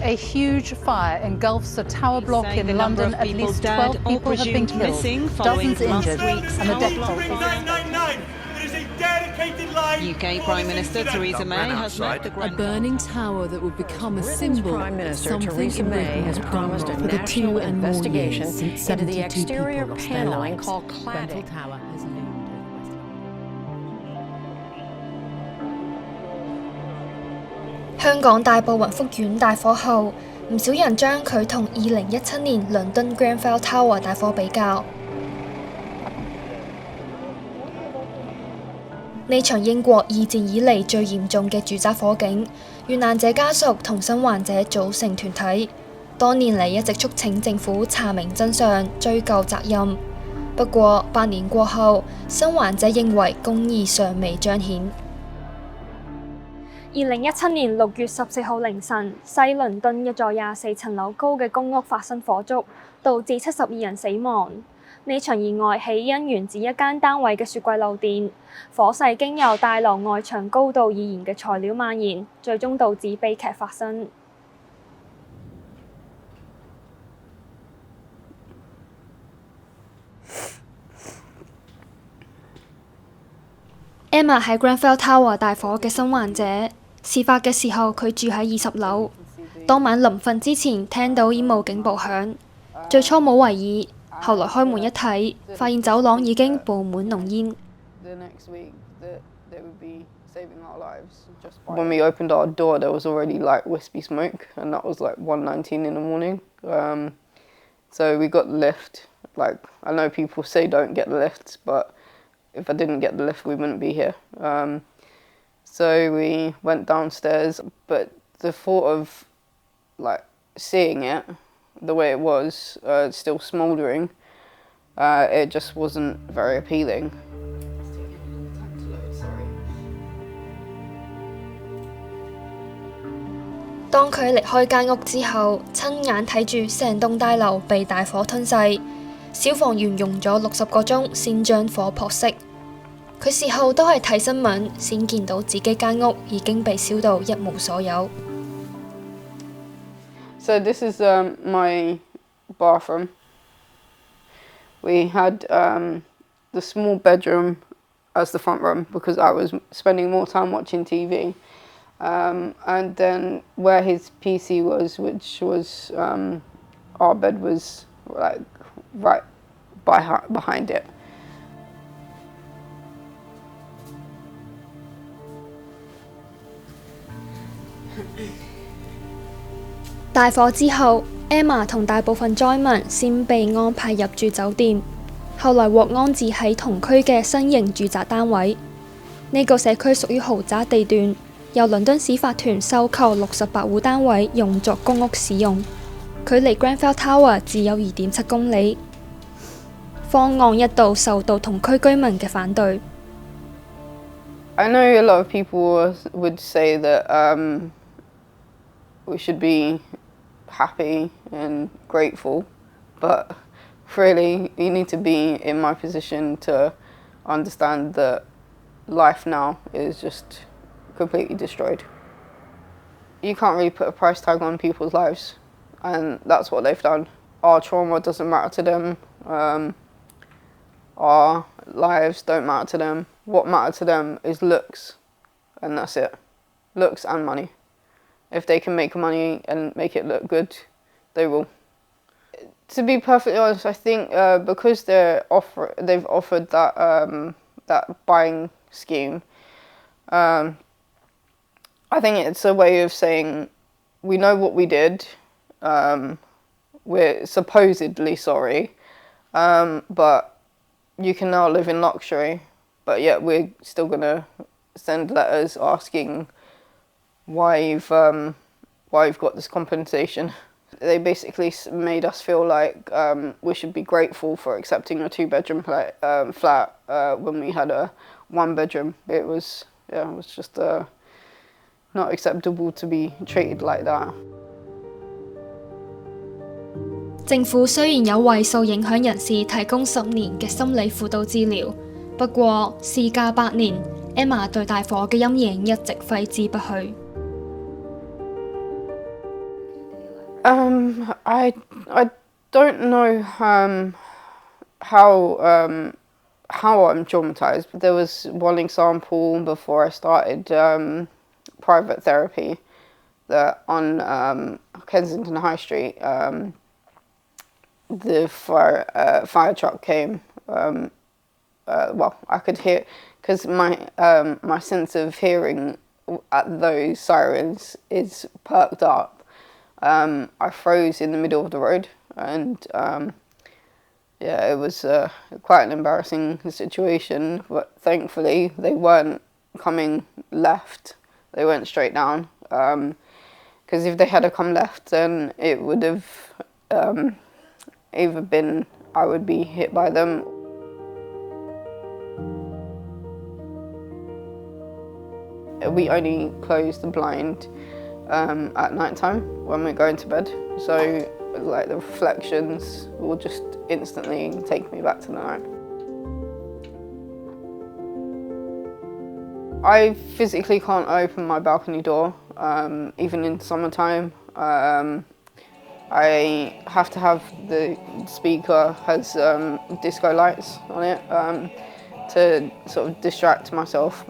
A huge fire engulfs a tower block in London. At least 12 people have been killed, dozens injured, and the death toll UK Prime Minister Theresa May has met the A burning tower that would become a symbol of something in Britain has promised for the 2 and more years since 72 people lost their lives. Grenfell Tower has loomed over Westminster. 香港大埔宏福苑大火後，唔少人將佢同2017年倫敦 Grenfell Tower 大火比較。呢場英國二戰以嚟最嚴重嘅住宅火警，遇難者家屬同生還者組成團體，多年嚟一直促請政府查明真相、追究責任。不過8年過後，生還者認為公義尚未彰顯。2017年6月14號凌晨，西倫敦一座24層樓高嘅公屋發生火燭，導致72人死亡。呢場意外起因源自一間單位嘅雪櫃漏電，火勢經由大樓外牆高度易燃嘅材料蔓延，最終導致悲劇發生。Emma 係 Grenfell Tower 大火嘅生還者，事發嘅時候佢住喺20樓，當晚臨瞓之前聽到煙霧警報響，最初冇為意。後來開門一睇，發現走廊已經佈滿濃煙。When we opened our door, there was already like wispy smoke, and that was like 1:19 in the morning. So we got the lift. Like I know people say don't get the lifts, but if I didn't get the lift, we wouldn't be here. So we went downstairs, but the thought of like seeing it the way it was, still smouldering, it just wasn't very appealing. 當佢離開間屋之後，親眼睇住成棟大樓被大火吞噬，消防員用咗60個鐘先將火撲熄。佢事後都係睇新聞先見到自己間屋已經被燒到一無所有。So this is my bathroom. We had the small bedroom as the front room because I was spending more time watching TV. And then where his PC was, which was our bed was like right behind it. 大火之後 ，Emma 同大部分災民先被安排入住酒店，後來獲安置喺同區嘅新型住宅單位。呢個社區屬於豪宅地段，由倫敦市法團收購68戶單位用作公屋使用，距離 Grenfell Tower 只有2.7公里。方案一度受到同區居民嘅反對。I know a lot of people would say that we should be happy and grateful, but really you need to be in my position to understand that life now is just completely destroyed. You can't really put a price tag on people's lives, and that's what they've done. Our trauma doesn't matter to them, our lives don't matter to them. What matters to them is looks, and that's it. Looks and money. If they can make money and make it look good, they will. To be perfectly honest, I think because they've offered that buying scheme, I think it's a way of saying we know what we did. We're supposedly sorry, but you can now live in luxury. But yet we're still gonna send letters asking why you've got this compensation. They basically made us feel like we should be grateful for accepting a 2-bedroom flat when we had a 1-bedroom. It was just not acceptable to be treated like that. 政府雖然有為受影響人士提供10年嘅心理輔導治療，不過事隔8年 ，Emma 對大火嘅陰影一直揮之不去。I don't know how I'm traumatized, but there was one example before I started private therapy that on Kensington High Street, the fire truck came. Well, I could hear, because my sense of hearing at those sirens is perked up. I froze in the middle of the road, and yeah, it was quite an embarrassing situation, but thankfully they weren't coming left, they went straight down, because if they had come left, then it would have either been I would be hit by them. We only close the blind at night time when we're going to bed, so like the reflections will just instantly take me back to the night. I physically can't open my balcony door, even in summertime. I have to have the speaker has disco lights on it to sort of distract myself.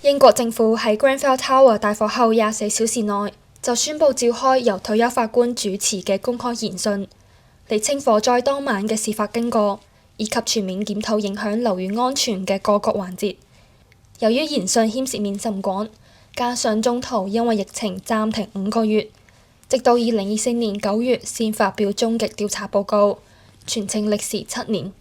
英國政府喺 Grenfell Tower 大火後24小時內就宣布召開由退休法官主持嘅公開研訊，釐清火災當晚嘅事發經過，以及全面檢討影響樓宇安全嘅各個環節。由於研訊牽涉面甚廣，加上中途因為疫情暫停5個月，直到2024年9月先發表終極調查報告，全程歷時7年。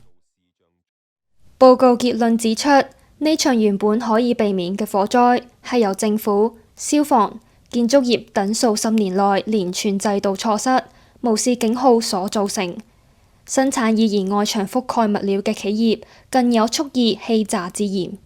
報告結論指出，呢場原本可以避免嘅火災係由政府、消防、建築業等數十年內連串制度錯失、無視警號所造成。生產易燃外牆覆蓋物料嘅企業更有蓄意欺詐之嫌。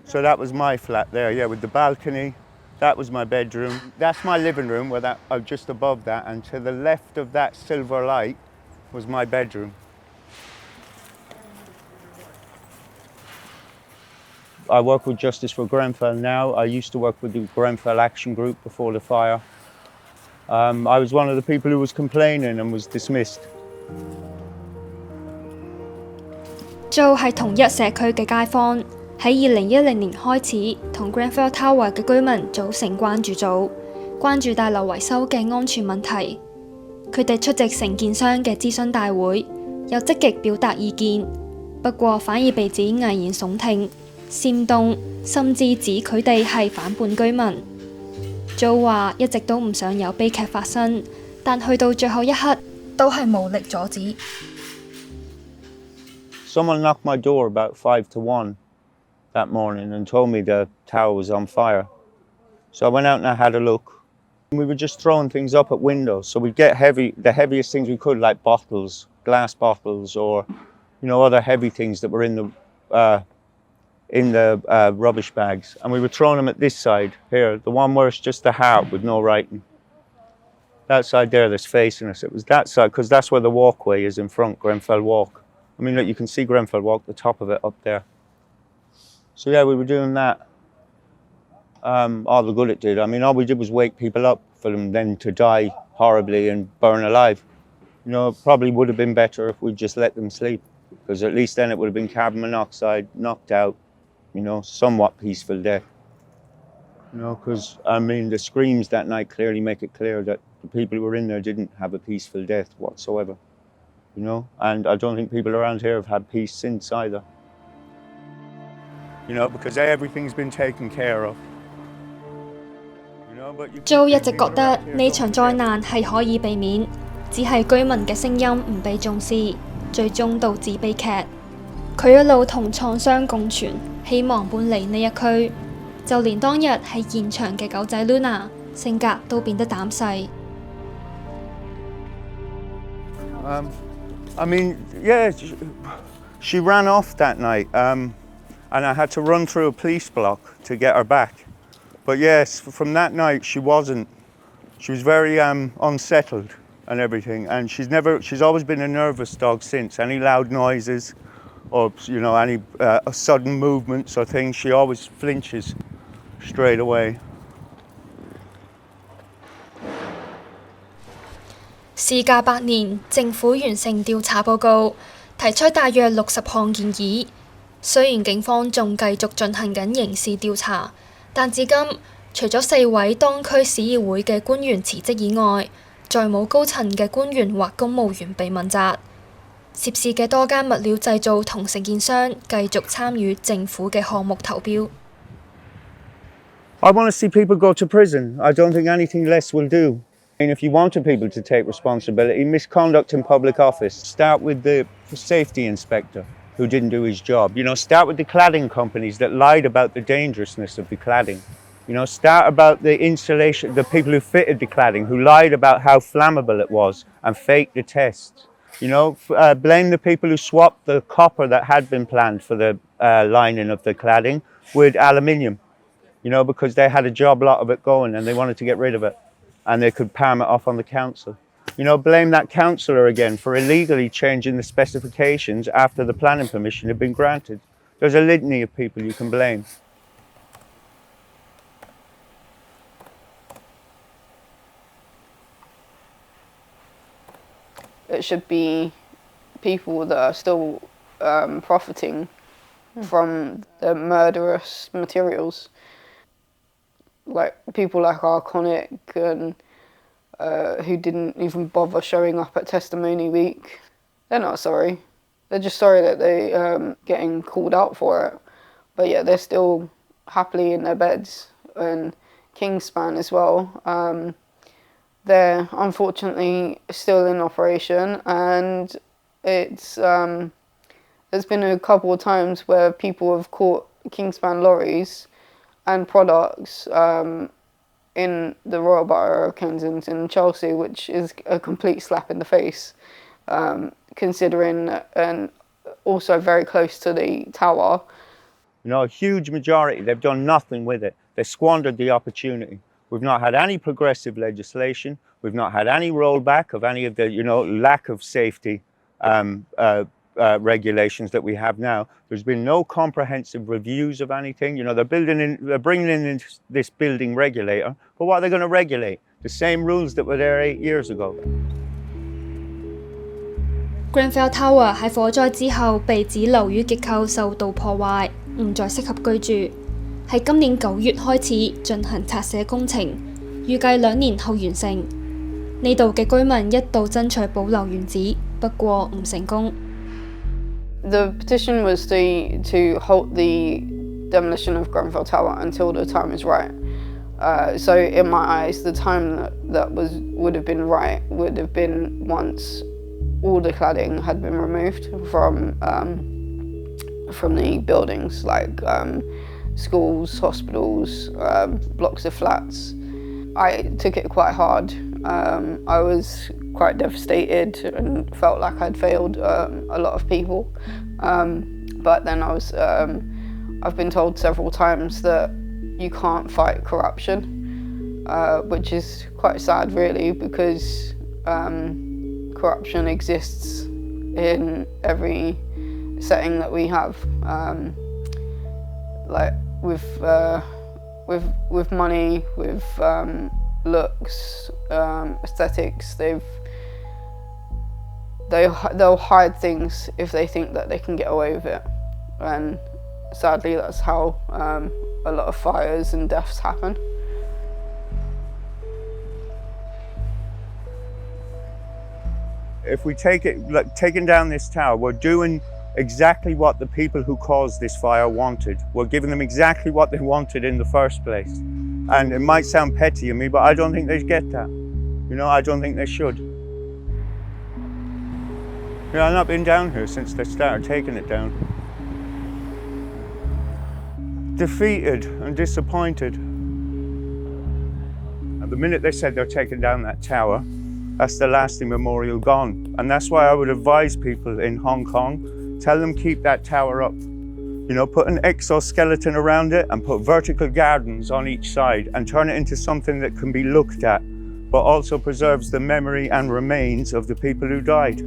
So that was my flat there, yeah, with the balcony. That was my bedroom. That's my living room, where just above that, and to the left of that silver light was my bedroom. I work with Justice for Grenfell now. I used to work with the Grenfell Action Group before the fire. I was one of the people who was complaining and was dismissed. Joe 係同一社區嘅街坊。喺2010年開始，同 Grenfell Tower 嘅居民組成關注組，關注大樓維修嘅安全問題。佢哋出席承建商嘅諮詢大會，又積極表達意見，不過反而被指危言聳聽、煽動，甚至指佢哋係反叛居民。Joe 話一直都唔想有悲劇發生，但去到最後一刻都係無力阻止。Someone knocked my door about 5 to 1. That morning and told me the tower was on fire. So I went out and I had a look. We were just throwing things up at windows. So we'd get the heaviest things we could, like bottles, glass bottles, or other heavy things that were in the rubbish bags. And we were throwing them at this side here, the one where it's just a heart with no writing. That side there that's facing us. It was that side because that's where the walkway is in front, Grenfell Walk. I mean, look, you can see Grenfell Walk, the top of it up there. So yeah, we were doing that. All the good it did. I mean, all we did was wake people up for them then to die horribly and burn alive. It probably would have been better if we just let them sleep, because at least then it would have been carbon monoxide, knocked out, somewhat peaceful death. Because, I mean, the screams that night clearly make it clear that the people who were in there didn't have a peaceful death whatsoever. And I don't think people around here have had peace since either. Because everything's been taken care of. Joe 一直覺得呢場災難係可以避免，只係居民嘅聲音唔被重視，最終導致悲劇。佢一路同創傷共存，希望搬離呢一區。就連當日喺現場嘅狗仔 Luna 性格都變得膽細。I mean, yeah, she ran off that night. And I had to run through a police block to get her back. But yes, from that night she was very unsettled. and everything. And she's always been a nervous dog since. Any loud noises or, you know, any sudden movements or things, she always flinches straight away. 事隔8年，政府完成調查報告，提出大約60項建議。雖然警方仲繼續進行緊刑事調查，但至今除咗4位當區市議會嘅官員辭職以外，再冇高層嘅官員或公務員被問責。涉事嘅多間物料製造同承建商繼續參與政府嘅項目投標。I want to see people go to prison. I don't think anything less will do. And if you wanted people to take responsibility, misconduct in public office, start with the safety inspector who didn't do his job. You know, start with the cladding companies that lied about the dangerousness of the cladding. You know, start about the installation, the people who fitted the cladding, who lied about how flammable it was and faked the tests. You know, blame the people who swapped the copper that had been planned for the lining of the cladding with aluminium. You know, because they had a job lot of it going and they wanted to get rid of it. And they could palm it off on the council. You know, blame that councillor again for illegally changing the specifications after the planning permission had been granted. There's a litany of people you can blame. It should be people that are still profiting from the murderous materials. Like people like Arconic and who didn't even bother showing up at testimony week. They're not sorry. They're just sorry that they're getting called out for it. But yeah, they're still happily in their beds. And Kingspan as well. They're unfortunately still in operation, and it's there's been a couple of times where people have caught Kingspan lorries and products in the Royal Borough of Kensington and Chelsea, which is a complete slap in the face, considering, and also very close to the tower. You know, a huge majority, they've done nothing with it. They squandered the opportunity. We've not had any progressive legislation. We've not had any rollback of any of the, you know, lack of safety regulations that we have now. There's been no comprehensive reviews of anything. You know, they're bringing in this building regulator, but what are they going to regulate? The same rules that were there 8 years ago. Grenfell Tower 喺火災之後被指樓宇結構受到破壞，唔再適合居住。喺今年9月開始進行拆卸工程，預計2年後完成。呢度嘅居民一度爭取保留原址，不過唔成功。The petition was to halt the demolition of Grenfell Tower until the time is right. So in my eyes, the time that would have been right would have been once all the cladding had been removed from the buildings, like schools, hospitals, blocks of flats. I took it quite hard. I was quite devastated and felt like I'd failed a lot of people. But then I've been told several times that you can't fight corruption, which is quite sad really, because corruption exists in every setting that we have. Like with money, with looks, aesthetics, they'll hide things if they think that they can get away with it, and sadly that's how a lot of fires and deaths happen. If we take it, like taking down this tower, we're doing exactly what the people who caused this fire wanted. We're giving them exactly what they wanted in the first place. And it might sound petty of me, but I don't think they get that. You know, I don't think they should. Yeah, I've not been down here since they started taking it down. Defeated and disappointed. At the minute they said they're taking down that tower, that's the lasting memorial gone. And that's why I would advise people in Hong Kong, tell them keep that tower up. You know, put an exoskeleton around it and put vertical gardens on each side and turn it into something that can be looked at but also preserves the memory and remains of the people who died.